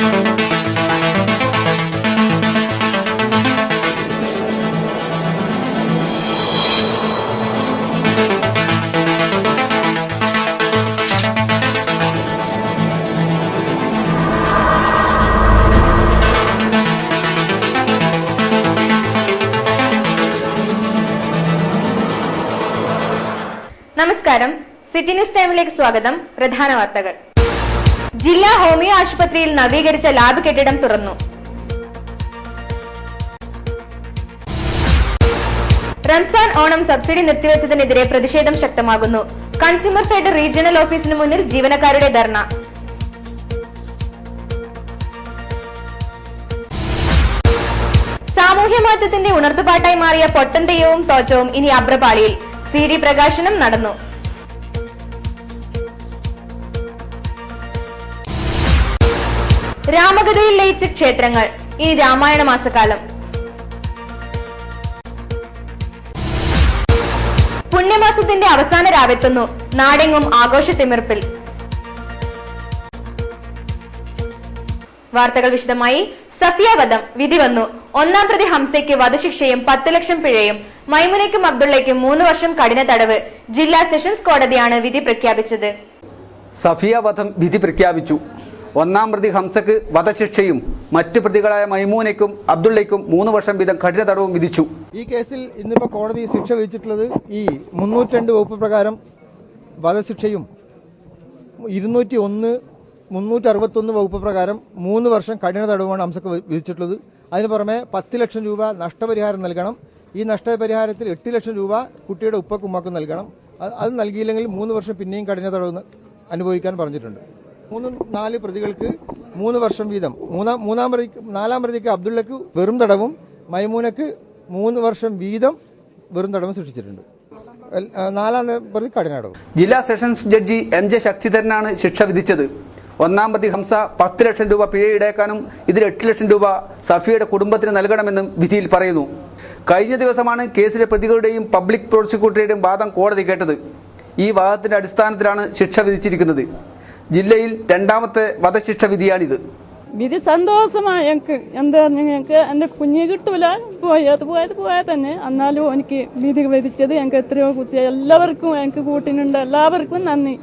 നമസ്കാരം, city news ടൈമിലേക്ക് സ്വാഗതം. പ്രധാന വാർത്തകൾ. ജില്ലാ ഹോമിയോ ആശുപത്രിയിൽ നവീകരിച്ച ലാബ് കെട്ടിടം തുറന്നു. റംസാൻ ഓണം സബ്സിഡി നിർത്തിവെച്ചതിനെതിരെ പ്രതിഷേധം ശക്തമാകുന്നു. കൺസ്യൂമർ ഫെഡ് റീജിയണൽ ഓഫീസിന് മുന്നിൽ ജീവനക്കാരുടെ ധർണ. സാമൂഹ്യമാറ്റത്തിന്റെ ഉണർത്തുപാട്ടായി മാറിയ പൊട്ടൻ തെയ്യവും തോറ്റവും ഇനി അബ്രപാളിയിൽ. CD പ്രകാശനം നടന്നു. രാമകഥയിൽ ലയിച്ച ക്ഷേത്രങ്ങൾ, ഇനി രാമായണ മാസക്കാലം. പുണ്യമാസത്തിന്റെ അവസാന രാവെത്തുന്നു. നാടെങ്ങും ആഘോഷത്തിമിർപ്പിൽ. വാർത്തകൾ വിശദമായി. സഫിയ വധം വിധി വന്നു. ഒന്നാം പ്രതി ഹംസയ്ക്ക് വധശിക്ഷയും 10 ലക്ഷം പിഴയും, മൈമുനയ്ക്കും അബ്ദുള്ളയ്ക്കും 3 വർഷം കഠിന തടവ്. ജില്ലാ സെഷൻസ് കോടതിയാണ് വിധി പ്രഖ്യാപിച്ചത്. സഫിയ വധം വിധി പ്രഖ്യാപിച്ചു. ഒന്നാം പ്രതി ഹംസക്ക് വധശിക്ഷയും മറ്റ് പ്രതികളായ മൈമൂനയ്ക്കും അബ്ദുള്ളയ്ക്കും 3 വർഷം വീതം കഠിന തടവും വിധിച്ചു. ഈ കേസിൽ ഇന്നിപ്പോൾ കോടതി ശിക്ഷ വിധിച്ചിട്ടുള്ളത് ഈ 302 വകുപ്പ് പ്രകാരം വധശിക്ഷയും 201, 361 വകുപ്പ് പ്രകാരം 3 വർഷം കഠിന തടവുമാണ് ഹംസക്ക് വിധിച്ചിട്ടുള്ളത്. അതിന് പുറമെ 10 ലക്ഷം രൂപ നഷ്ടപരിഹാരം നൽകണം. ഈ നഷ്ടപരിഹാരത്തിൽ 8 ലക്ഷം രൂപ കുട്ടിയുടെ ഉപ്പക്കും ഉമ്മക്കും നൽകണം. അത് നൽകിയില്ലെങ്കിൽ 3 വർഷം പിന്നെയും കഠിന തടവ് അനുഭവിക്കാൻ പറഞ്ഞിട്ടുണ്ട്. 4 പ്രതികൾക്ക് 3 വർഷം വീതം. നാലാം പ്രതിക്ക് അബ്ദുള്ളക്ക് വെറും തടവും മൈമൂനക്ക് 3 വർഷം വീതം വെറും തടവും സൃഷ്ടിച്ചിട്ടുണ്ട്. 4ാം പ്രതി കഠിന തടവ്. ജില്ലാ സെഷൻസ് ജഡ്ജി MJ ശക്തിധരനാണ് ശിക്ഷ വിധിച്ചത്. ഒന്നാം പ്രതി ഹംസ 10 ലക്ഷം രൂപ പിഴ ഈടാക്കാനും ഇതിൽ 8 ലക്ഷം രൂപ സഫിയയുടെ കുടുംബത്തിന് നൽകണമെന്നും വിധിയിൽ പറയുന്നു. കഴിഞ്ഞ ദിവസമാണ് കേസിലെ പ്രതികളുടെയും പബ്ലിക് പ്രോസിക്യൂട്ടറുടെയും വാദം കോടതി കേട്ടത്. ഈ വാദത്തിന്റെ അടിസ്ഥാനത്തിലാണ് ശിക്ഷ വിധിച്ചിരിക്കുന്നത്. ജില്ലയിൽ 2ാമത്തെ വധശിക്ഷ വിധിയാണിത്. വിധി സന്തോഷമായി. ഞങ്ങൾക്ക് എന്റെ കുഞ്ഞ് കിട്ടൂല, പോയത് തന്നെ. എന്നാലും എനിക്ക് വിധി വിധിച്ചത് ഞങ്ങൾക്ക് എത്രയോ കുറിച്ച് എല്ലാവർക്കും എനിക്ക് കൂട്ടിനുണ്ട്. എല്ലാവർക്കും നന്ദി.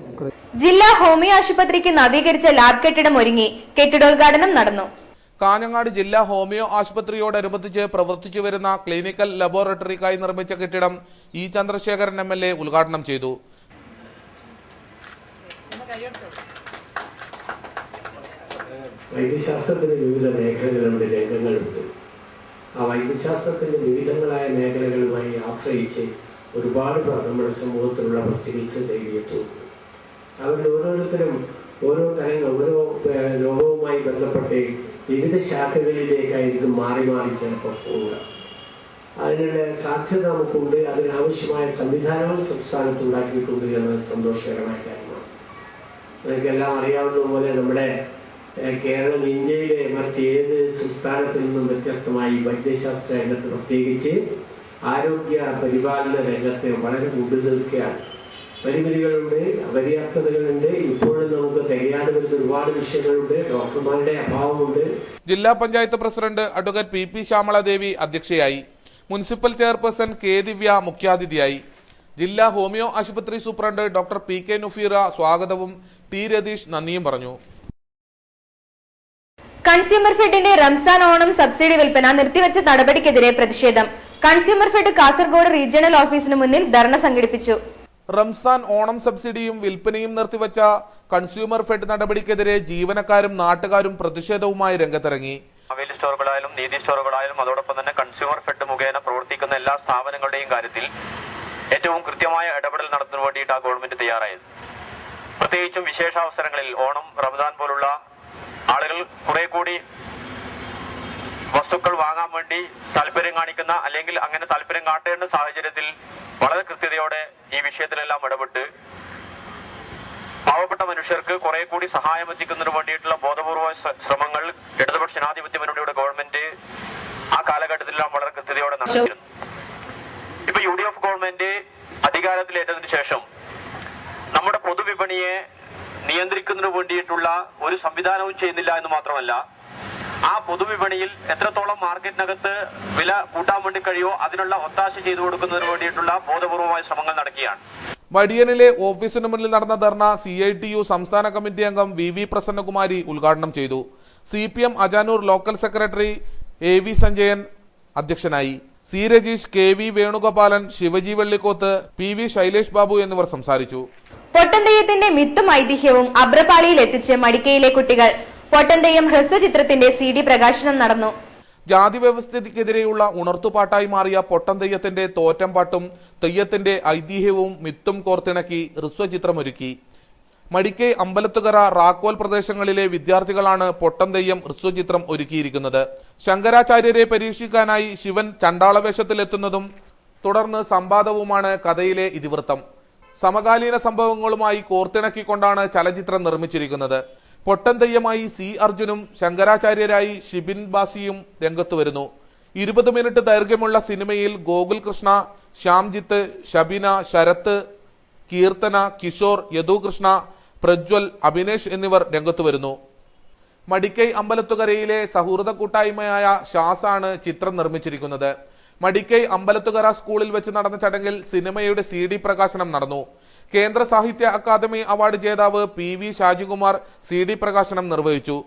ജില്ലാ ഹോമിയോ ആശുപത്രിക്ക് നവീകരിച്ച ലാബ് കെട്ടിടം ഒരുങ്ങി. കെട്ടിടോദ്ഘാടനം നടന്നു. കാഞ്ഞങ്ങാട് ജില്ലാ ഹോമിയോ ആശുപത്രിയോടനുബന്ധിച്ച് പ്രവർത്തിച്ചു വരുന്ന ക്ലിനിക്കൽ ലബോറട്ടറിക്കായി നിർമ്മിച്ച കെട്ടിടം E. ചന്ദ്രശേഖരൻ MLA ഉദ്ഘാടനം ചെയ്തു. വൈദ്യശാസ്ത്രത്തിന് വിവിധ മേഖലകളുണ്ട്, രംഗങ്ങളുണ്ട്. ആ വൈദ്യശാസ്ത്രത്തിന്റെ വിവിധങ്ങളായ മേഖലകളുമായി ആശ്രയിച്ച് ഒരുപാട് പേർ നമ്മുടെ സമൂഹത്തിലുള്ള ചികിത്സ തേടിയെത്തുന്നു. അവരിൽ ഓരോരുത്തരും ഓരോ തരങ്ങൾ, ഓരോ രോഗവുമായി ബന്ധപ്പെട്ട് വിവിധ ശാഖകളിലേക്കായിരിക്കും മാറി മാറി ചിലപ്പോൾ പോവുക. അതിനുള്ള സാധ്യത നമുക്കുണ്ട്. അതിനാവശ്യമായ സംവിധാനങ്ങൾ സംസ്ഥാനത്ത് ഉണ്ടാക്കിയിട്ടുണ്ട് എന്നത് സന്തോഷകരമായ കാര്യമാണ്. നിങ്ങൾക്കെല്ലാം അറിയാവുന്നതുപോലെ നമ്മുടെ കേരളം ഇന്ത്യയിലെ മറ്റേത് സംസ്ഥാനത്തിൽ നിന്നും വ്യത്യസ്തമായി വൈദ്യശാസ്ത്ര രംഗത്ത്, പ്രത്യേകിച്ച് ആരോഗ്യ പരിപാലന രംഗത്ത് വളരെ മുമ്പിൽ നിൽക്കുകയാണ്. പരിമിതികളുണ്ട്, അപര്യാപ്തതകളുണ്ട്. ഇപ്പോഴും നമുക്ക് തികയാതെ വരുന്ന ഒരുപാട് വിഷയങ്ങളുണ്ട്. ഡോക്ടർമാരുടെ അഭാവമുണ്ട്. ജില്ലാ panchayat president advocate PP Shyamaladevi അധ്യക്ഷയായി. Municipal chairperson K. ദിവ്യ മുഖ്യാതിഥിയായി. ജില്ലാ ഹോമിയോ ആശുപത്രി സൂപ്രണ്ട് ഡോക്ടർ PK നുഫീറ സ്വാഗതവും T. രതീഷ് നന്ദിയും പറഞ്ഞു. കൺസ്യൂമർ ഫെഡിന്റെ റംസാൻ ഓണം സബ്സിഡി വിൽപ്പന നിർത്തിവെച്ച നടപടിക്കെതിരെ പ്രതിഷേധം. കൺസ്യൂമർ ഫെഡ് കാസർഗോഡ് റീജിയണൽ ഓഫീസിന് മുന്നിൽ ധർണ സംഘടിപ്പിച്ചു. റംസാൻ ഓണം സബ്സിഡിയും വിൽപ്പനയും നിർത്തിവെച്ച കൺസ്യൂമർ ഫെഡ് നടപടിക്കെതിരെ ജീവനക്കാരും നാട്ടുകാരും പ്രതിഷേധവുമായി രംഗത്തിറങ്ങി. ഹവേലി സ്റ്റോറുകളായാലും നീതി സ്റ്റോറുകളായാലും അതോടൊപ്പം തന്നെ കൺസ്യൂമർ ഫെഡ് മുഖേന പ്രവർത്തിക്കുന്ന എല്ലാ സ്ഥാപനങ്ങളുടെയും കാര്യത്തിൽ ഏറ്റവും കൃത്യമായ ഇടപെടൽ നടത്താൻ വേണ്ടിയിട്ടാണ് ഗവൺമെന്റ് തയ്യാറായത്. പ്രത്യേകിച്ചും വിശേഷാവസരങ്ങളിൽ ഓണം, റമദാൻ പോലുള്ള ആളുകൾ കുറെ കൂടി വസ്തുക്കൾ വാങ്ങാൻ വേണ്ടി താല്പര്യം കാണിക്കുന്ന, അല്ലെങ്കിൽ അങ്ങനെ താല്പര്യം കാട്ടേണ്ട സാഹചര്യത്തിൽ വളരെ കൃത്യതയോടെ ഈ വിഷയത്തിലെല്ലാം ഇടപെട്ട് പാവപ്പെട്ട മനുഷ്യർക്ക് കുറെ കൂടി സഹായം എത്തിക്കുന്നതിന് വേണ്ടിയിട്ടുള്ള ബോധപൂർവ ശ്രമങ്ങൾ ഇടതുപക്ഷ ജനാധിപത്യ മുന്നണിയുടെ ഗവൺമെന്റ് ആ കാലഘട്ടത്തിലെല്ലാം വളരെ കൃത്യതയോടെ നടത്തിയിരുന്നു. ഇപ്പൊ UDF ഗവൺമെന്റ് അധികാരത്തിലേറ്റതിനു ശേഷം നമ്മുടെ പൊതുവിപണിയെ നിയന്ത്രിക്കുന്നതിന് വേണ്ടിയിട്ടുള്ള ഒരു സംവിധാനവും ചെയ്യുന്നില്ല എന്ന് മാത്രമല്ല, ആ പൊതുവിപണിയിൽ എത്രത്തോളം മാർക്കറ്റിനകത്ത് വില കൂട്ടാൻ വേണ്ടി കഴിയോ അതിനുള്ള ഒത്താശ ചെയ്തു കൊടുക്കുന്നതിന് വേണ്ടിയിട്ടുള്ള ബോധപൂർവമായ ശ്രമങ്ങൾ നടക്കുകയാണ്. മടിയനിലെ ഓഫീസിന് മുന്നിൽ നടന്ന ധർണ CITU സംസ്ഥാന കമ്മിറ്റി അംഗം VV പ്രസന്നകുമാരി ഉദ്ഘാടനം ചെയ്തു. CPM Ajanur local secretary AV Sanjayan അധ്യക്ഷനായി. C Rajeesh, KV Venugopalan, Shivaji Vellikoth, PV Shailesh Babu എന്നിവർ സംസാരിച്ചു. പൊട്ടൻതെയ്യത്തിന്റെ മിത്തും ഐതിഹ്യവും അബ്രപാളിയിൽ എത്തിച്ച് മടിക്കയിലെ കുട്ടികൾ. പൊട്ടൻതെയ്യം ഹ്രസ്വചിത്രത്തിന്റെ CD പ്രകാശനം നടന്നു. ജാതി വ്യവസ്ഥയ്ക്കെതിരെയുള്ള ഉണർത്തുപാട്ടായി മാറിയ പൊട്ടൻതെയ്യത്തിന്റെ തോറ്റംപാട്ടും തെയ്യത്തിന്റെ ഐതിഹ്യവും മിത്തും കോർത്തിണക്കി ഹ്രസ്വചിത്രമൊരുക്കി. മടിക്കൈ, അമ്പലത്തുകര, റാക്കോൽ പ്രദേശങ്ങളിലെ വിദ്യാർത്ഥികളാണ് പൊട്ടൻതെയ്യം ഹ്രസ്വചിത്രം ഒരുക്കിയിരിക്കുന്നത്. ശങ്കരാചാര്യരെ പരീക്ഷിക്കാനായി ശിവൻ ചണ്ടാളവേഷത്തിലെത്തുന്നതും തുടർന്ന് സംവാദവുമാണ് കഥയിലെ ഇതിവൃത്തം. സമകാലീന സംഭവങ്ങളുമായി കോർത്തിണക്കിക്കൊണ്ടാണ് ചലച്ചിത്രം നിർമ്മിച്ചിരിക്കുന്നത്. പൊട്ടൻതെയ്യമായി C അർജുനും ശങ്കരാചാര്യരായി ഷിബിൻ ബാസിയും രംഗത്തു വരുന്നു. 20 മിനിറ്റ് ദൈർഘ്യമുള്ള സിനിമയിൽ ഗോകുൽ കൃഷ്ണ, ശ്യാംജിത്ത്, ഷബിന, ശരത്ത്, കീർത്തന, കിഷോർ, യദുകൃഷ്ണ, പ്രജ്വൽ, അഭിനേഷ് എന്നിവർ രംഗത്തു വരുന്നു. മടിക്കൈ അമ്പലത്തുകരയിലെ സൗഹൃദ കൂട്ടായ്മയായ ഷാസാണ് ചിത്രം നിർമ്മിച്ചിരിക്കുന്നത്. മടിക്കൈ അമ്പലത്തുകര സ്കൂളിൽ വെച്ച് നടന്ന ചടങ്ങിൽ സിനിമയുടെ CD പ്രകാശനം നടന്നു. കേന്ദ്ര സാഹിത്യ അക്കാദമി അവാർഡ് ജേതാവ് PV ഷാജികുമാർ CD പ്രകാശനം നിർവഹിച്ചു.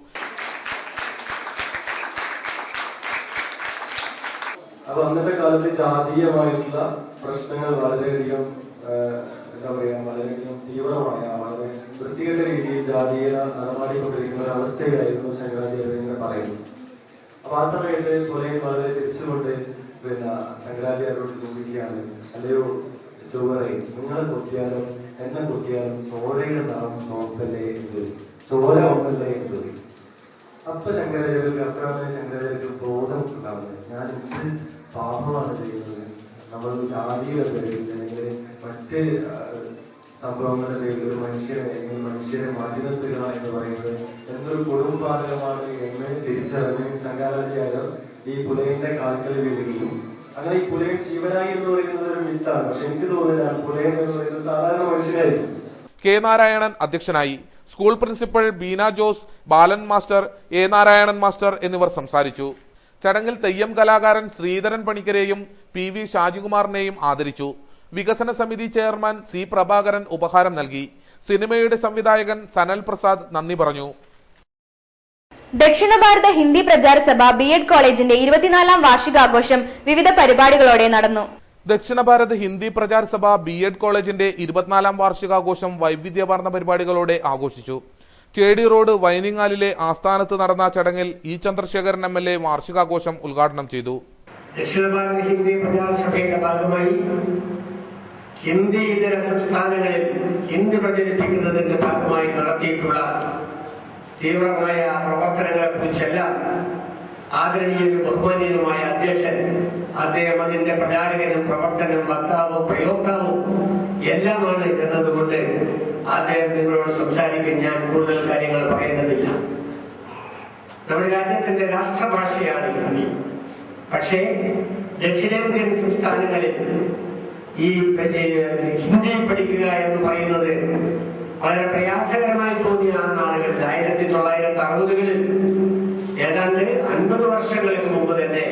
അപ്പൊ അന്നത്തെ കാലത്ത് ജാതീയമായിട്ടുള്ള പ്രശ്നങ്ങൾ വളരെയധികം എന്താ പറയാ വളരെയധികം തീവ്രമായ വളരെ വൃത്തികെട്ട രീതിയിൽ ജാതീയത നടമാടിക്കൊണ്ടിരിക്കുന്ന ഒരു അവസ്ഥയിലായിരുന്നു ശങ്കരാചാര്യർ എന്ന് പറയുന്നു. അപ്പൊ ആ സമയത്ത് കുറെ വളരെ തിരിച്ചുകൊണ്ട് ശങ്കരാചാര്യോട് ചോദിക്കുകയാണ്, അല്ലയോ ചോറെ, നിങ്ങളെ കുത്തിയാലും എന്നെ കുത്തിയാലും ചോരയുടെ നാം സോപ്പല്ലേ എന്ന് ചോദിക്കും, ചോര ഒന്നല്ലേ എന്ന് ചോദിക്കും. അപ്പൊ ശങ്കരാചാര്യർക്ക് ശങ്കരാചാര്യർക്ക് ബോധം ഉണ്ടാവുന്നത്, ഞാൻ എന്ത് പാപമാണ് ചെയ്യുന്നത്, നമ്മൾ ജാതിയുടെ പേരിൽ അല്ലെങ്കിൽ മറ്റ് സംഭവങ്ങളുടെ പേരിൽ ഒരു മനുഷ്യരെ മാറ്റി നിർത്തുക എന്ന് പറയുന്നത് എന്തൊരു കൊടുംപാതകമാണ് എന്ന് തിരിച്ചറിഞ്ഞ് ശങ്കരാചാര്യർ ഈ പുലയന്റെ കാൽക്കൽ വീഴുകയും അങ്ങനെ ഈ പുലയൻ ശിവനായി എന്ന് പറയുന്നത് ഒരു മിത്താണ്. പക്ഷെ എനിക്ക് തോന്നുന്നില്ല പുലയൻ എന്ന് പറയുന്നത് സാധാരണ മനുഷ്യനായിരുന്നു. K നാരായണൻ അധ്യക്ഷനായി. School principal Beena Jose, Balan master, A Narayanan master എന്നിവർ സംസാരിച്ചു. ചടങ്ങിൽ തെയ്യം കലാകാരൻ ശ്രീധരൻ പണിക്കരെയും PV ഷാജികുമാറിനെയും ആദരിച്ചു. വികസന സമിതി ചെയർമാൻ C പ്രഭാകരൻ ഉപഹാരം നൽകി. സിനിമയുടെ സംവിധായകൻ സനൽ പ്രസാദ് നന്ദി പറഞ്ഞു. ദക്ഷിണ ഭാരത ഹിന്ദി പ്രചാര സഭ B.Ed കോളേജിന്റെ 24ാം വാർഷികാഘോഷം വിവിധ പരിപാടികളോടെ നടന്നു. ദക്ഷിണ ഭാരത് ഹിന്ദി പ്രചാര സഭ B.Ed കോളേജിന്റെ 24ാം വാർഷികാഘോഷം വൈവിധ്യമാർന്ന പരിപാടികളോടെ ആഘോഷിച്ചു. ചേടി റോഡ് വൈനിങ്ങാലിലെ ആസ്ഥാനത്ത് നടന്ന ചടങ്ങിൽ E ചന്ദ്രശേഖരൻ MLA വാർഷികാഘോഷം ഉദ്ഘാടനം ചെയ്തു. ദക്ഷിണ ഭാരത ഹിന്ദി പ്രചാര സഭയുടെ ഭാഗമായി ഹിന്ദി ഇതര സംസ്ഥാനങ്ങളിൽ ഹിന്ദി പ്രചരിപ്പിക്കുന്നതിന്റെ ഭാഗമായി നടത്തിയിട്ടുള്ള തീവ്രമായ പ്രവർത്തനങ്ങളെ കുറിച്ചെല്ലാം ആദരണീയനും ബഹുമാനീയനുമായ അധ്യക്ഷൻ, അദ്ദേഹം അതിന്റെ പ്രചാരകനും പ്രവർത്തനം വക്താവും പ്രയോക്താവും എല്ലാമാണ് എന്നതുകൊണ്ട് അദ്ദേഹം നിങ്ങളോട് സംസാരിക്കാൻ ഞാൻ കൂടുതൽ കാര്യങ്ങൾ പറയേണ്ടതില്ല. നമ്മുടെ രാജ്യത്തിന്റെ രാഷ്ട്രഭാഷയാണ് ഹിന്ദി. പക്ഷേ ദക്ഷിണേന്ത്യൻ സംസ്ഥാനങ്ങളിൽ ഈ ഹിന്ദി പഠിക്കുക എന്ന് പറയുന്നത് വളരെ പ്രയാസകരമായി തോന്നിയ ആ നാളുകളിൽ 1960കളിൽ ഏതാണ്ട് 50 വർഷങ്ങൾക്ക് മുമ്പ് തന്നെ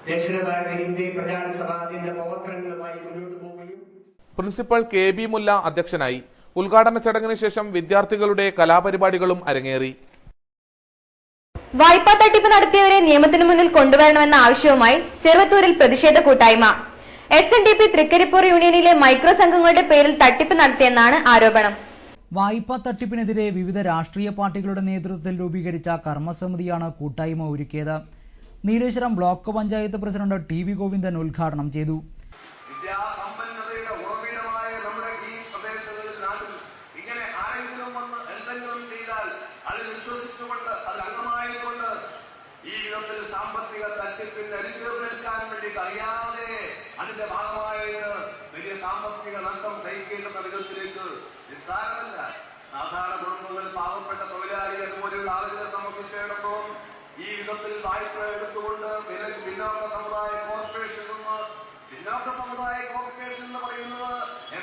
ദക്ഷിണ ഭാരത ഹിന്ദി പ്രചാര സഭ അതിന്റെ പ്രവർത്തനങ്ങളുമായി മുന്നോട്ട് പോവുകയും പ്രിൻസിപ്പൽ KB മുല്ല അധ്യക്ഷനായി. ഉദ്ഘാടന ചടങ്ങിന് ശേഷം വിദ്യാർത്ഥികളുടെ കലാപരിപാടികളും അരങ്ങേറി. വായ്പാ തട്ടിപ്പ് നടത്തിയവരെ നിയമത്തിന് മുന്നിൽ കൊണ്ടുവരണമെന്ന ആവശ്യവുമായി ചെറുവത്തൂരിൽ പ്രതിഷേധ കൂട്ടായ്മ. SNDP തൃക്കരിപ്പൂർ യൂണിയനിലെ മൈക്രോ സംഘങ്ങളുടെ പേരിൽ തട്ടിപ്പ് നടത്തിയെന്നാണ് ആരോപണം. വായ്പാ തട്ടിപ്പിനെതിരെ വിവിധ രാഷ്ട്രീയ പാർട്ടികളുടെ നേതൃത്വത്തിൽ രൂപീകരിച്ച കർമ്മസമിതിയാണ് കൂട്ടായ്മ ഒരുക്കിയത്. Nileshwaram block panchayat president TV Govindan ഉദ്ഘാടനം ചെയ്തു. സാമ്പത്തിക തട്ടിപ്പിന്റെ അരികേൽക്കാൻ വേണ്ടി അറിയാതെ അതിന്റെ ഭാഗമായിട്ട് വലിയ സാമ്പത്തിക നഷ്ടം സഹിക്കേണ്ടുന്ന വിധത്തിലേക്ക് നിസ്സാരമല്ല. സാധാരണ കുടുംബങ്ങൾ, പാവപ്പെട്ട തൊഴിലാളി അതുപോലെയുള്ള ആളുകളെ സംബന്ധിച്ചിടത്തോളം ഈ വിധത്തിൽ വായ്പ എടുത്തുകൊണ്ട് പിന്നോക്ക സമുദായ കോർപ്പറേഷൻ എന്ന് പറയുന്നത്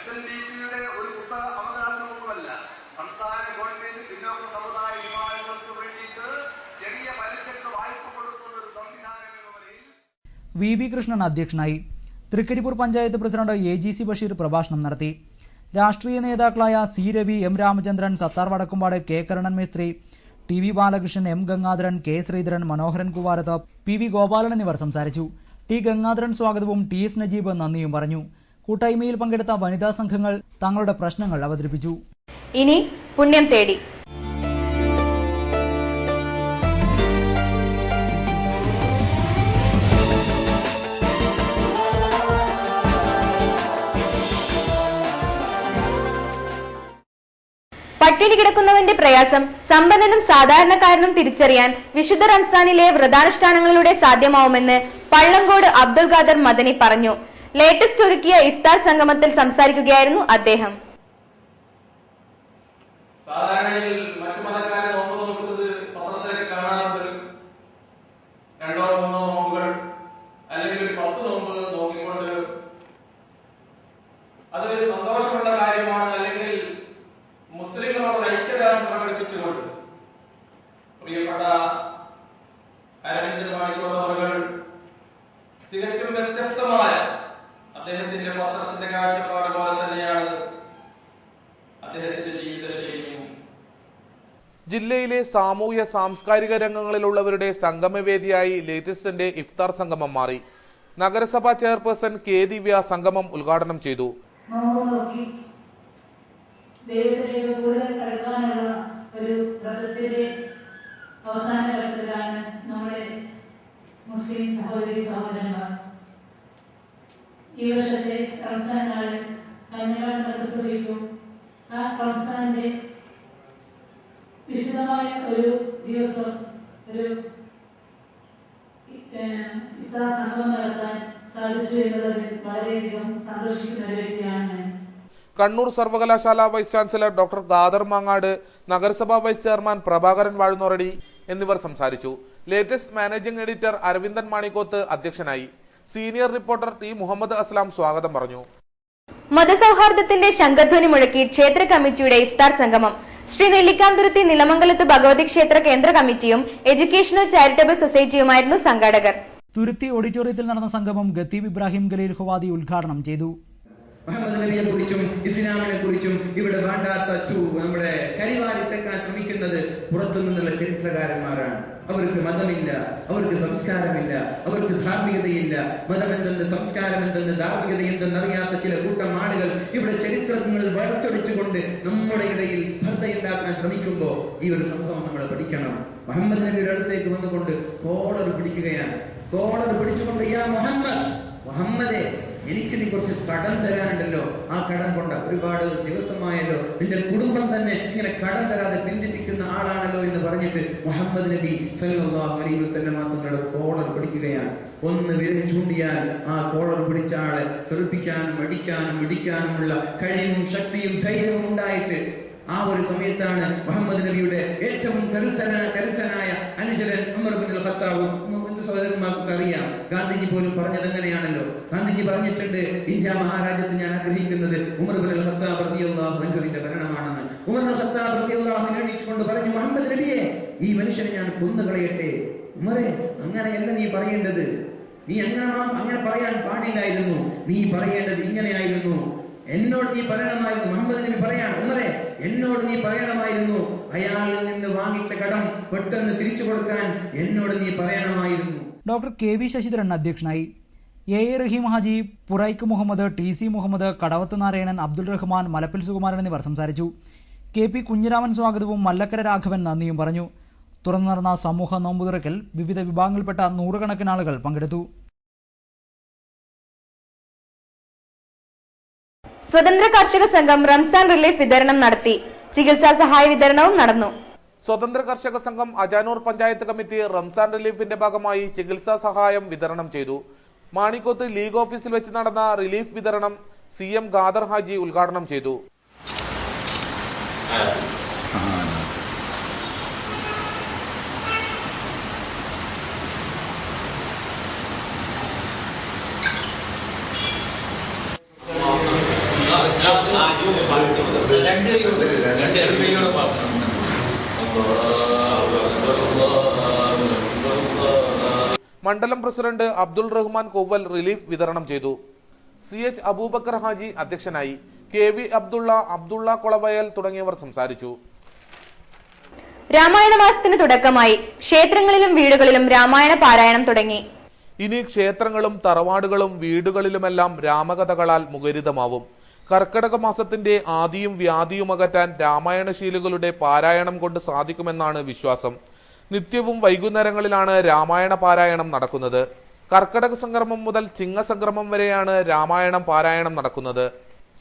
SNDPയുടെ ഒരു കുത്ത അവകാശമൊന്നുമല്ല. സംസ്ഥാന ഗവൺമെന്റ് പിന്നോക്ക സമുദായ വിഭാഗങ്ങൾക്ക് വേണ്ടിയിട്ട് ചെറിയ പലിശക്ക് വായ്പ കൊടുക്കുന്ന ഒരു സംവിധാനം എന്ന നിലയിൽ VB കൃഷ്ണൻ അധ്യക്ഷനായി. തൃക്കരിപ്പൂർ പഞ്ചായത്ത് പ്രസിഡന്റ് AGC ബഷീർ പ്രഭാഷണം നടത്തി. രാഷ്ട്രീയ നേതാക്കളായ C. Ravi, M. Ramachandran, Sattar Vadakkumpad, K. Karunan മേസ്ത്രി, TV Balakrishnan, M. Gangadharan, K. Sreedharan, മനോഹരൻ കുവാരത്ത്, PV ഗോപാലൻ എന്നിവർ സംസാരിച്ചു. T. ഗംഗാധരൻ സ്വാഗതവും TS നജീബ് നന്ദിയും പറഞ്ഞു. കൂട്ടായ്മയിൽ പങ്കെടുത്ത വനിതാ സംഘങ്ങൾ തങ്ങളുടെ പ്രശ്നങ്ങൾ അവതരിപ്പിച്ചു. ഇനി പുണ്യം തേടി. പട്ടിണി കിടക്കുന്നവന്റെ പ്രയാസം സമ്പന്നനും സാധാരണക്കാരനും തിരിച്ചറിയാൻ വിശുദ്ധ റംസാനിലെ വ്രതാനുഷ്ഠാനങ്ങളിലൂടെ സാധ്യമാവുമെന്ന് പള്ളങ്കോട് അബ്ദുൽ ഖാദർ മദനി പറഞ്ഞു. ലേറ്റസ്റ്റ് ഒരുക്കിയ ഇഫ്താർ സംഗമത്തിൽ സംസാരിക്കുകയായിരുന്നു അദ്ദേഹം. സാധാരണയിൽ മറ്റു മതക്കാരെ നോമ്പ് നോക്കുന്നത് പത്രത്തിലൊക്കെ കാണാറുണ്ട്. 2 or 3 നോമ്പുകൾ അല്ലെങ്കിൽ 10 നോമ്പ് നോക്കിക്കൊണ്ട് അത് സന്തോഷമുള്ള കാര്യമാണ്, അല്ലെങ്കിൽ മുസ്ലിങ്ങളോട് ഐക്യദാർഢ്യം പ്രകടിപ്പിച്ചുകൊണ്ട് പ്രിയപ്പെട്ട അരവിന്ദൻ മാണിക്കോത്തവറുകൾ തികച്ചും വ്യത്യസ്തമായ അദ്ദേഹത്തിന്റെ പത്രത്തിന്റെ കാഴ്ചപ്പാട് പോലെ തന്നെയാണ് അദ്ദേഹത്തിന്റെ ജീവിതശൈലിയും. ജില്ലയിലെ സാമൂഹ്യ സാംസ്കാരിക രംഗങ്ങളിലുള്ളവരുടെ സംഗമവേദിയായി ലേറ്റസ്റ്റിന്റെ ഇഫ്താർ സംഗമം മാറി. നഗരസഭാ ചെയർപേഴ്സൺ K. ദിവ്യ സംഗമം ഉദ്ഘാടനം ചെയ്തു. ദൈവത്തിലേക്ക് കൂടുതൽ അടുക്കാനുള്ള ഒരു വ്രതത്തിന്റെ അവസാന ഘട്ടത്തിലാണ് നമ്മുടെ മുസ്ലിം സഹോദരി സഹോദരന്മാർ. ഈ വർഷത്തെ റംസാൻ നാളിൽ കന്യകാൽ നഗരസഭയ്ക്കും ആ റംസാന്റെ വിശദമായ ഒരു ദിവസം ഒരു ഇഫ്താർ സംഗമം നടത്താൻ സാധിച്ചു എന്നുള്ളതിൽ വളരെയധികം സന്തോഷിക്കുന്ന ഒരു വ്യക്തിയാണ്. കണ്ണൂർ സർവകലാശാല vice chancellor doctor Khader Mangad, നഗരസഭാ വൈസ് ചെയർമാൻ പ്രഭാകരൻ വാഴുന്നോറടി എന്നിവർ സംസാരിച്ചു. Latest managing editor Aravindan Manikoth അധ്യക്ഷനായി. Senior reporter T. മുഹമ്മദ് അസ്ലാം സ്വാഗതം പറഞ്ഞു. മതസൗഹാർദ്ദത്തിന്റെ ശംഖധ്വനി മുഴക്കി ക്ഷേത്ര കമ്മിറ്റിയുടെ ഇഫ്താർ സംഗമം. ശ്രീ നെല്ലിക്കാംതുരുത്തി നിലമംഗലത്ത് ഭഗവതി ക്ഷേത്ര കേന്ദ്ര കമ്മിറ്റിയും എഡ്യൂക്കേഷണൽ ചാരിറ്റബിൾ സൊസൈറ്റിയുമായിരുന്നു സംഘാടകർ. തുരുത്തി ഓഡിറ്റോറിയത്തിൽ നടന്ന സംഗമം ഖത്തീബ് ഇബ്രാഹിം ഖലീൽ ഹുവാദി ഉദ്ഘാടനം ചെയ്തു. മുഹമ്മദ് നബിയെ കുറിച്ചും ഇസ്ലാമിനെ കുറിച്ചും ഇവിടെ വേണ്ടാത്ത നമ്മുടെ കരിവാരിത്തേക്കാൻ ശ്രമിക്കുന്നത് പുറത്തു നിന്നുള്ള ചരിത്രകാരന്മാരാണ്. അവർക്ക് മതമില്ല, അവർക്ക് സംസ്കാരമില്ല, അവർക്ക് ധാർമ്മികതയില്ല. മതം എന്തെന്ന്, സംസ്കാരം എന്തെന്ന്, ധാർമ്മികത എന്തെന്നറിയാത്ത ചില കൂട്ടം ആളുകൾ ഇവിടെ ചരിത്രങ്ങൾ വളച്ചൊടിച്ചുകൊണ്ട് നമ്മുടെ ഇടയിൽ സ്പർദ്ധയുണ്ടാക്കാൻ ശ്രമിക്കുമ്പോൾ ഈ ഒരു സംഭവം നമ്മൾ പഠിക്കണം. മുഹമ്മദ് നബിയുടെ അടുത്തേക്ക് വന്നുകൊണ്ട് കോളർ പിടിക്കുകയാണ്. കോളർ പിടിച്ചുകൊണ്ട് യാ മുഹമ്മദേ, എനിക്ക് നീ കുറച്ച് കടം തരാനുണ്ടല്ലോ, ആ കടം കൊണ്ട ഒരുപാട് ദിവസമായല്ലോ, നിന്റെ കുടുംബം തന്നെ ഇങ്ങനെ കടം തരാതെ പിന്തിപ്പിക്കുന്ന ആളാണല്ലോ എന്ന് പറഞ്ഞിട്ട് മുഹമ്മദ് നബി സല്ലല്ലാഹു അലൈഹി വസല്ലം തങ്ങളുടെ കോളർ പിടിക്കുകയാണ്. ഒന്ന് വിരൽ ചൂണ്ടിയാൽ ആ കോളർ പിടിച്ച ആളെ തെറിപ്പിക്കാനും അടിക്കാനും ഇടിക്കാനുമുള്ള കഴിവും ശക്തിയും ധൈര്യവും ഉണ്ടായിട്ട് ആ ഒരു സമയത്താണ് മുഹമ്മദ് നബിയുടെ ഏറ്റവും കരുത്തനായ അനുചരൻ ഉമർ ഇബ്നുൽ ഖത്താബ്, സഹോദരന്മാർക്ക് അറിയാം, ഗാന്ധിജി പോലും പറഞ്ഞത് എങ്ങനെയാണല്ലോ. ഗാന്ധിജി പറഞ്ഞിട്ടുണ്ട്, ഇന്ത്യ മഹാരാജ്യത്ത് ഞാൻ ആഗ്രഹിക്കുന്നത് ഉമർ ഇബ്നുൽ ഖത്താബ് റളിയല്ലാഹു അൻഹുവിന്റെ ഭരണമാണെന്ന്. ഉമർ ഇബ്നുൽ ഖത്താബ് റളിയല്ലാഹു അൻഹു എണീറ്റുകൊണ്ട് പറഞ്ഞു, മുഹമ്മദ് നബിയെ, ഈ മനുഷ്യനെ ഞാൻ കൊന്നുകളയട്ടെ. ഉമറേ, അങ്ങനെയല്ല നീ പറയേണ്ടത്, നീ അങ്ങനെ പറയാൻ പാടില്ലായിരുന്നു, നീ പറയേണ്ടത് ഇങ്ങനെയായിരുന്നു. എന്നോട് നീ പറയണമായിരുന്നു. മുഹമ്മദ് നബി പറയാണ്, ഉമറേ, എന്നോട് നീ പറയണമായിരുന്നു, അയാളിൽ നിന്ന് വാങ്ങിച്ച കടം പെട്ടെന്ന് തിരിച്ചു കൊടുക്കാൻ എന്നോട് നീ പറയണമായിരുന്നു. ഡോക്ടർ KV ശശിധരൻ അധ്യക്ഷനായി. AA റഹീം ഹാജി, പുറൈക്ക് മുഹമ്മദ്, TC മുഹമ്മദ്, കടവത്ത് നാരായണൻ, അബ്ദുൾ റഹ്മാൻ, മലപ്പിൽ സുകുമാരൻ എന്നിവർ സംസാരിച്ചു. KP കുഞ്ഞിരാമൻ സ്വാഗതവും മല്ലക്കര രാഘവൻ നന്ദിയും പറഞ്ഞു. തുറന്നു നടന്ന സമൂഹ നോമ്പുതുറക്കൽ വിവിധ വിഭാഗങ്ങളിൽപ്പെട്ട നൂറുകണക്കിന് ആളുകൾ പങ്കെടുത്തു. സ്വതന്ത്ര കർഷക സംഘം റംസാൻ റിലീഫ് വിതരണം നടത്തി. ചികിത്സാ സഹായ വിതരണവും നടന്നു. സ്വതന്ത്ര കർഷക സംഘം അജാനൂർ പഞ്ചായത്ത് കമ്മിറ്റി റംസാൻ റിലീഫിന്റെ ഭാഗമായി ചികിത്സാ സഹായം വിതരണം ചെയ്തു. മാണിക്കോത്ത് ലീഗ് ഓഫീസിൽ വെച്ച് നടന്ന റിലീഫ് വിതരണം CM ഖാദർ ഹാജി ഉദ്ഘാടനം ചെയ്തു. മണ്ഡലം പ്രസിഡന്റ് അബ്ദുൾ റഹ്മാൻ കൊവ്വൽ റിലീഫ് വിതരണം ചെയ്തു. CH അബൂബക്കർ ഹാജി അധ്യക്ഷനായി. KV അബ്ദുള്ള കൊളവയൽ തുടങ്ങിയവർ സംസാരിച്ചു. രാമായണ മാസത്തിന് തുടക്കമായി. ക്ഷേത്രങ്ങളിലും വീടുകളിലും രാമായണ പാരായണം തുടങ്ങി. ഇനി ക്ഷേത്രങ്ങളും തറവാടുകളും വീടുകളിലുമെല്ലാം രാമകഥകളാൽ മുഖരിതമാവും. കർക്കടക മാസത്തിന്റെ ആദിയും വ്യാധിയും അകറ്റാൻ രാമായണശീലുകളുടെ പാരായണം കൊണ്ട് സാധിക്കുമെന്നാണ് വിശ്വാസം. നിത്യവും വൈകുന്നേരങ്ങളിലാണ് രാമായണ പാരായണം നടക്കുന്നത്. കർക്കടക സംക്രമം മുതൽ ചിങ്ങസംക്രമം വരെയാണ് രാമായണം പാരായണം നടക്കുന്നത്.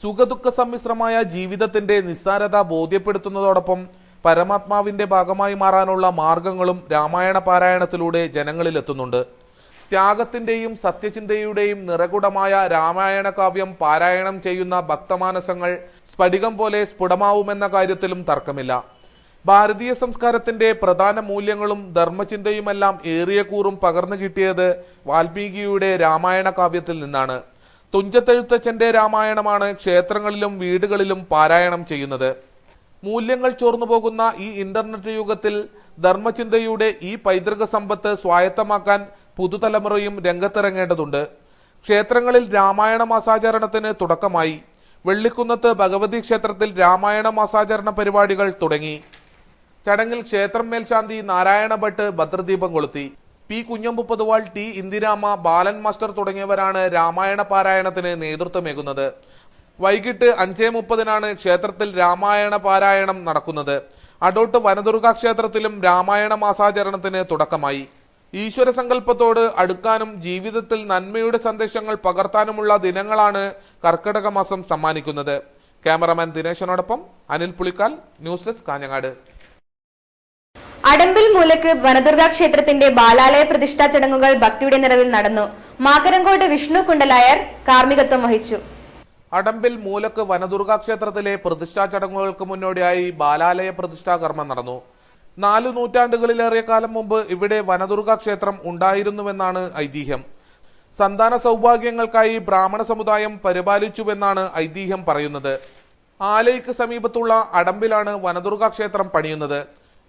സുഖദുഃഖ സമ്മിശ്രമായ ജീവിതത്തിന്റെ നിസ്സാരത ബോധ്യപ്പെടുത്തുന്നതോടൊപ്പം പരമാത്മാവിന്റെ ഭാഗമായി മാറാനുള്ള മാർഗങ്ങളും രാമായണ പാരായണത്തിലൂടെ ജനങ്ങളിലെത്തുന്നുണ്ട്. ത്യാഗത്തിന്റെയും സത്യചിന്തയുടെയും നിറകുടമായ രാമായണ കാവ്യം പാരായണം ചെയ്യുന്ന ഭക്തമാനസങ്ങൾ സ്ഫടികം പോലെ സ്ഫുടമാവുമെന്ന കാര്യത്തിലും തർക്കമില്ല. ഭാരതീയ സംസ്കാരത്തിന്റെ പ്രധാന മൂല്യങ്ങളും ധർമ്മചിന്തയുമെല്ലാം ഏറിയ കൂറും പകർന്നു കിട്ടിയത് വാൽമീകിയുടെ രാമായണ കാവ്യത്തിൽ നിന്നാണ്. തുഞ്ചത്തെഴുത്തച്ഛന്റെ രാമായണമാണ് ക്ഷേത്രങ്ങളിലും വീടുകളിലും പാരായണം ചെയ്യുന്നത്. മൂല്യങ്ങൾ ചോർന്നുപോകുന്ന ഈ ഇന്റർനെറ്റ് യുഗത്തിൽ ധർമ്മചിന്തയുടെ ഈ പൈതൃക സമ്പത്ത് സ്വായത്തമാക്കാൻ പുതുതലമുറയും രംഗത്തിറങ്ങേണ്ടതുണ്ട്. ക്ഷേത്രങ്ങളിൽ രാമായണ മാസാചരണത്തിന് തുടക്കമായി. വെള്ളിക്കുന്നത്ത് ഭഗവതി ക്ഷേത്രത്തിൽ രാമായണ മാസാചരണ പരിപാടികൾ തുടങ്ങി. ചടങ്ങിൽ ക്ഷേത്രം മേൽശാന്തി നാരായണ ഭട്ട് ഭദ്രദീപം കൊളുത്തി. P. കുഞ്ഞമ്പു പൊതുവാൾ, T. ഇന്ദിരാമ, ബാലൻ മാസ്റ്റർ തുടങ്ങിയവരാണ് രാമായണ പാരായണത്തിന് നേതൃത്വമേകുന്നത്. വൈകിട്ട് 5:30 ക്ഷേത്രത്തിൽ രാമായണ പാരായണം നടക്കുന്നത്. അടോട്ട് വനദുർഗ ക്ഷേത്രത്തിലും രാമായണ മാസാചരണത്തിന് തുടക്കമായി. ഈശ്വര സങ്കല്പത്തോട് അടുക്കാനും ജീവിതത്തിൽ നന്മയുടെ സന്ദേശങ്ങൾ പകർത്താനുമുള്ള ദിനങ്ങളാണ് കർക്കിടക മാസം സമ്മാനിക്കുന്നത്. ക്യാമറമാൻ ദിനേശനോടൊപ്പം അനിൽ പുളിക്കാൽ, ന്യൂസ് ഡെസ്ക്, കാഞ്ഞങ്ങാട്. അടമ്പിൽ മൂലക്ക് വനദുർഗ ക്ഷേത്രത്തിന്റെ ബാലാലയ പ്രതിഷ്ഠാ ചടങ്ങുകൾ ഭക്തിയുടെ നിറവിൽ നടന്നു. മാക്കരങ്കോട് വിഷ്ണു കുണ്ടലായർ കാർമ്മികത്വം വഹിച്ചു. അടമ്പിൽ മൂലക്ക് വനദുർഗ ക്ഷേത്രത്തിലെ പ്രതിഷ്ഠാ ചടങ്ങുകൾക്ക് മുന്നോടിയായി ബാലാലയ പ്രതിഷ്ഠാ കർമ്മം നടന്നു. 4 നൂറ്റാണ്ടുകളിലേറെ കാലം മുമ്പ് ഇവിടെ വനദുർഗ ക്ഷേത്രം ഉണ്ടായിരുന്നുവെന്നാണ് ഐതിഹ്യം. സന്താന സൗഭാഗ്യങ്ങൾക്കായി ബ്രാഹ്മണ സമുദായം പരിപാലിച്ചുവെന്നാണ് ഐതിഹ്യം പറയുന്നത്. ആലയ്ക്ക് സമീപത്തുള്ള അടമ്പിലാണ് വനദുർഗ ക്ഷേത്രം പണിയുന്നത്.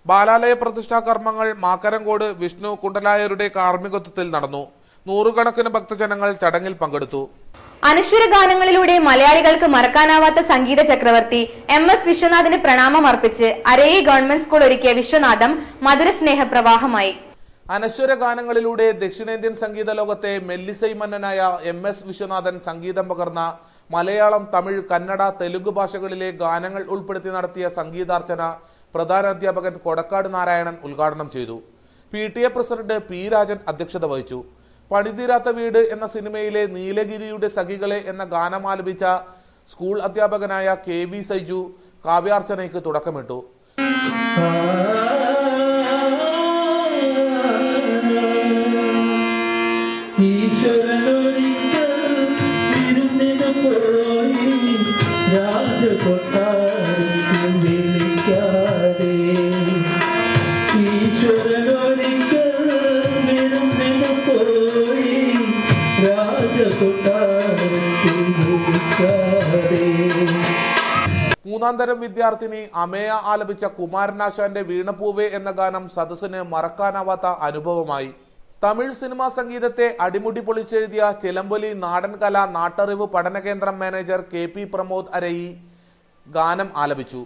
ബാലാലയ പ്രതിഷ്ഠാ കർമ്മങ്ങൾ മാക്കരങ്കോട് വിഷ്ണു കുണ്ടലായരുടെ കാർമ്മികത്വത്തിൽ നടന്നു. 100 കണക്കിന് ഭക്തജനങ്ങൾ ചടങ്ങിൽ പങ്കെടുത്തു. അനശ്വര ഗാനങ്ങളിലൂടെ മലയാളികൾക്ക് മറക്കാനാവാത്ത സംഗീത ചക്രവർത്തി MS വിശ്വനാഥിന് പ്രണാമം അർപ്പിച്ച് അരയി ഗവൺമെന്റ് സ്കൂൾ ഒരുക്കിയ വിശ്വനാഥം മധുര സ്നേഹപ്രവാഹമായി. അനശ്വര ഗാനങ്ങളിലൂടെ ദക്ഷിണേന്ത്യൻ സംഗീത ലോകത്തെ മെല്ലിസൈ മന്നനായ MS വിശ്വനാഥൻ സംഗീതം പകർന്ന മലയാളം, തമിഴ്, കന്നഡ, തെലുങ്ക് ഭാഷകളിലെ ഗാനങ്ങൾ ഉൾപ്പെടുത്തി നടത്തിയ സംഗീതാർച്ചന പ്രധാനാധ്യാപകൻ കൊടക്കാട് നാരായണൻ ഉദ്ഘാടനം ചെയ്തു. PTA president P. രാജൻ അധ്യക്ഷത വഹിച്ചു. പണിതീരാത്ത വീട് എന്ന സിനിമയിലെ നീലഗിരിയുടെ സഖികളെ എന്ന ഗാനം ആലപിച്ച സ്കൂൾ അധ്യാപകനായ KV സൈജു കാവ്യാർച്ചനയ്ക്ക് തുടക്കമിട്ടു. മൂന്നാം തരം വിദ്യാർത്ഥിനി അമേയ ആലപിച്ച കുമാരനാശാന്റെ വീണപ്പൂവേ എന്ന ഗാനം സദസ്സിന് മറക്കാനാവാത്ത അനുഭവമായി. തമിഴ് സിനിമാ സംഗീതത്തെ അടിമുടി പൊളിച്ചെഴുതിയ ചിലമ്പൊലി നാടൻ കല നാട്ടറിവ് പഠനകേന്ദ്രം മാനേജർ KP പ്രമോദ് അരയി ഗാനം ആലപിച്ചു.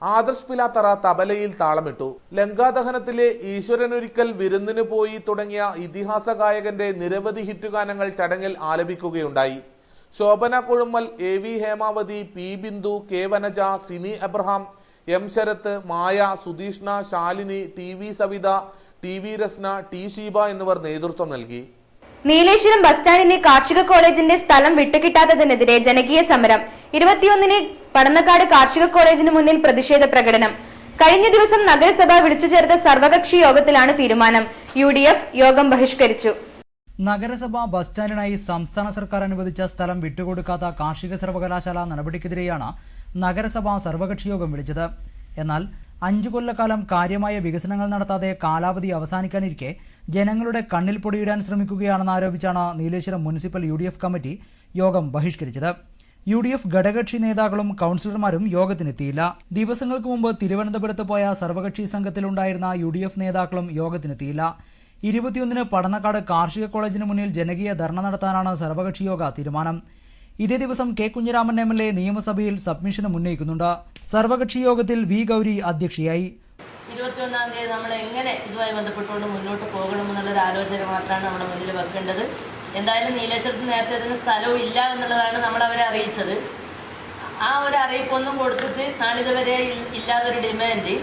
ആദർശ് പിലാത്തറ തബലയിൽ താളമിട്ടു. ലങ്കാദഹനത്തിലെ ഈശ്വരനൊരിക്കൽ വിരുന്നിന് പോയി തുടങ്ങിയ ഇതിഹാസ ഗായകന്റെ നിരവധി ഹിറ്റ് ഗാനങ്ങൾ ചടങ്ങിൽ ആലപിക്കുകയുണ്ടായി. Shobhana Kuzhummal, AV Hemavathi, P. Bindu, K. Vanaja, Sini Abraham, M. Sarath, Maya, Sudheeshna, Shalini, TV Savitha, TV Rasna, T. Sheeba എന്നിവർ നേതൃത്വം നൽകി. നീലേശ്വരം ബസ് സ്റ്റാൻഡിന്റെ കാർഷിക കോളേജിന്റെ സ്ഥലം വിട്ടുകിട്ടാത്തതിനെതിരെ ജനകീയ സമരം. 21-ന് പടന്നക്കാട് കാർഷിക കോളേജിന് മുന്നിൽ പ്രതിഷേധ പ്രകടനം. കഴിഞ്ഞ ദിവസം നഗരസഭ വിളിച്ചു ചേർത്ത സർവകക്ഷി യോഗത്തിലാണ് തീരുമാനം. UDF യോഗം ബഹിഷ്കരിച്ചു. നഗരസഭ ബസ് സ്റ്റാൻഡിനായി സംസ്ഥാന സർക്കാർ അനുവദിച്ച സ്ഥലം വിട്ടുകൊടുക്കാത്ത കാർഷിക സർവകലാശാല നടപടിക്കെതിരെയാണ് നഗരസഭ സർവകക്ഷി യോഗം വിളിച്ചത്. എന്നാൽ 5 കൊല്ലക്കാലം കാര്യമായ വികസനങ്ങൾ നടത്താതെ കാലാവധി അവസാനിക്കാനിരിക്കെ ജനങ്ങളുടെ കണ്ണിൽ പൊടിയിടാൻ ശ്രമിക്കുകയാണെന്ന് ആരോപിച്ചാണ് നീലേശ്വരം മുനിസിപ്പൽ UDF കമ്മിറ്റി യോഗം ബഹിഷ്കരിച്ചത്. UDF ഘടകകക്ഷി നേതാക്കളും കൗൺസിലർമാരും യോഗത്തിനെത്തിയില്ല. ദിവസങ്ങൾക്ക് മുമ്പ് തിരുവനന്തപുരത്ത് പോയ സർവകക്ഷി സംഘത്തിലുണ്ടായിരുന്ന UDF നേതാക്കളും യോഗത്തിനെത്തിയില്ല. 21-ന് പടന്നക്കാട് കാർഷിക കോളേജിന് മുന്നിൽ ജനകീയ ധർണ നടത്താനാണ് സർവകക്ഷി യോഗ തീരുമാനം. ഇതേ ദിവസം കെ കുഞ്ഞിരാമൻ MLA നിയമസഭയിൽ സബ്മിഷനും ഉന്നയിക്കുന്നുണ്ട്. സർവകക്ഷി യോഗത്തിൽ വി ഗൗരി അധ്യക്ഷയായി. 21-ാം തീയതി നമ്മൾ എങ്ങനെ ഇതുമായി ബന്ധപ്പെട്ടുകൊണ്ട് മുന്നോട്ട് പോകണമെന്നുള്ളൊരു ആലോചന മാത്രമാണ് നമ്മുടെ മുന്നിൽ വെക്കേണ്ടത്. എന്തായാലും നീലേശ്വരത്ത് നേരത്തെ അതിന് സ്ഥലവും ഇല്ല എന്നുള്ളതാണ് നമ്മൾ അവരെ അറിയിച്ചത്. ആ ഒരു അറിയിപ്പൊന്നും കൊടുത്തിട്ട് നാളിതുവരെ ഇല്ലാതൊരു ഡിമാൻഡ്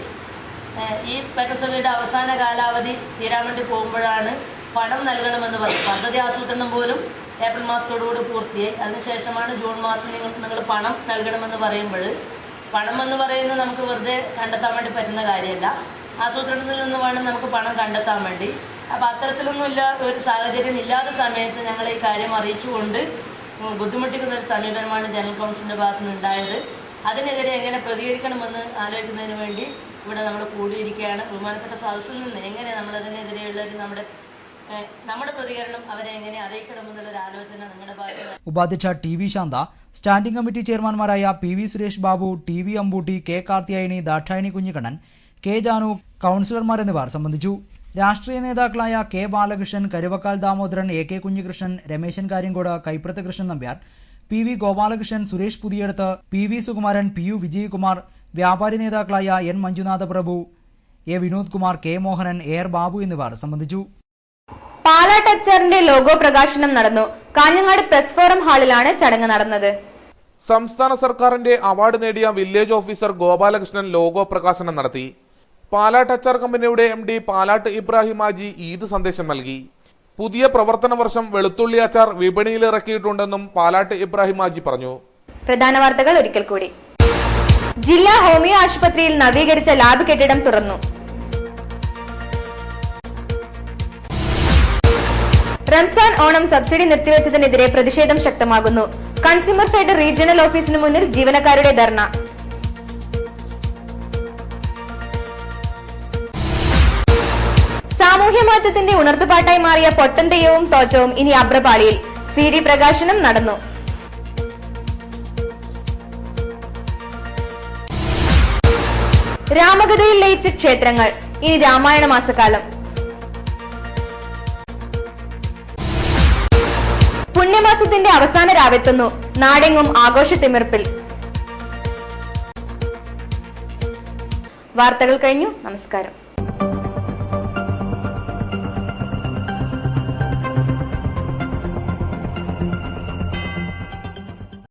ഈ ഭരണസഭയുടെ അവസാന കാലാവധി തീരാൻ വേണ്ടി പോകുമ്പോഴാണ് പണം നൽകണമെന്ന് പറഞ്ഞു. പദ്ധതി ആസൂത്രണം പോലും ഏപ്രിൽ മാസത്തോടുകൂടി പൂർത്തിയായി. അതിനുശേഷമാണ് ജൂൺ മാസം നിങ്ങൾ പണം നൽകണമെന്ന് പറയുമ്പോൾ, പണം എന്ന് പറയുന്നത് നമുക്ക് വെറുതെ കണ്ടെത്താൻ വേണ്ടി പറ്റുന്ന കാര്യമല്ല. ആസൂത്രണത്തിൽ നിന്ന് വേണം നമുക്ക് പണം കണ്ടെത്താൻ വേണ്ടി. അപ്പോൾ അത്തരത്തിലൊന്നും ഒരു സാഹചര്യം ഇല്ലാത്ത സമയത്ത് ഞങ്ങൾ ഈ കാര്യം അറിയിച്ചുകൊണ്ട് ബുദ്ധിമുട്ടിക്കുന്ന ഒരു സമീപനമാണ് ജനറൽ കൗൺസിലിൻ്റെ ഭാഗത്തു നിന്നുണ്ടായത്. അതിനെതിരെ എങ്ങനെ പ്രതികരിക്കണമെന്ന് ആലോചിക്കുന്നതിന് വേണ്ടി ഇവിടെ നമ്മൾ കൂടിയിരിക്കുകയാണ്. ബഹുമാനപ്പെട്ട സദസ്സിൽ നിന്ന് എങ്ങനെ നമ്മളതിനെതിരെയുള്ള നമ്മുടെ പ്രതികരണം അവരെ എങ്ങനെ അറിയിക്കണമെന്നുള്ളൊരു ആലോചന നിങ്ങളുടെ ഭാഗത്ത്. ഉപാധ്യക്ഷ TV ശാന്ത, സ്റ്റാൻഡിംഗ് കമ്മിറ്റി ചെയർമാൻമാരായ PV Suresh Babu, TV Ambootty, K Karthiyayani, Dakshayani Kunhikannan, K Janu, കൗൺസിലർമാർ എന്നിവർ സംബന്ധിച്ചു. രാഷ്ട്രീയ നേതാക്കളായ K Balakrishnan, Karuvakkal Damodaran, AK Kunhikrishnan, Rameshan Kariyangode, Kaiprath Krishnan Nambiar, PV Gopalakrishnan, Suresh Puthiyadath, PV Sukumaran, PU Vijayakumar, വ്യാപാരി നേതാക്കളായ N Manjunatha Prabhu, A Vinod Kumar, K Mohanan, AR Babu എന്നിവർ സംബന്ധിച്ചു. പാലാ ടച്ചറിന്റെ ലോഗോ പ്രകാശനം നടന്നു. കാഞ്ഞങ്ങാട് പ്രസ് ഫോറം ഹാളിലാണ് ചടങ്ങ് നടന്നത്. സംസ്ഥാന സർക്കാരിന്റെ അവാർഡ് നേടിയ വില്ലേജ് ഓഫീസർ ഗോപാലകൃഷ്ണൻ ലോഗോ പ്രകാശനം നടത്തി. പാലാ ടച്ചർ കമ്പനിയുടെ MD പാലാട്ട് ഇബ്രാഹിം ഹാജി ഈദ് സന്ദേശം നൽകി. പുതിയ പ്രവർത്തന വർഷം വെളുത്തുള്ളി അച്ചാർ വിപണിയിൽ ഇറക്കിയിട്ടുണ്ടെന്നും പാലാട്ട് ഇബ്രാഹിം ഹാജി പറഞ്ഞു. പ്രധാന വാർത്തകൾ ഒരിക്കൽ കൂടി. ജില്ലാ ഹോമിയോ ആശുപത്രിയിൽ നവീകരിച്ച ലാബ് കെട്ടിടം തുറന്നു. റംസാൻ ഓണം സബ്സിഡി നിർത്തിവെച്ചതിനെതിരെ പ്രതിഷേധം ശക്തമാകുന്നു. കൺസ്യൂമർ ഫെഡ് റീജിയണൽ ഓഫീസിന് മുന്നിൽ ജീവനക്കാരുടെ ധർണ. സാമൂഹ്യമാറ്റത്തിന്റെ ഉണർത്തുപാട്ടായി മാറിയ പൊട്ടൻ തെയ്യവും തോറ്റവും ഇനി അബ്രപാളിയിൽ. CD പ്രകാശനം നടന്നു. രാമകഥയിൽ ലയിച്ച ക്ഷേത്രങ്ങൾ, ഇനി രാമായണ മാസക്കാലം. പുണ്യമാസത്തിന്റെ അവസാന രാവെത്തുന്നു. നാടെങ്ങും ആഘോഷത്തിമിർപ്പിൽ. വാർത്തകൾ കഴിഞ്ഞു. നമസ്കാരം.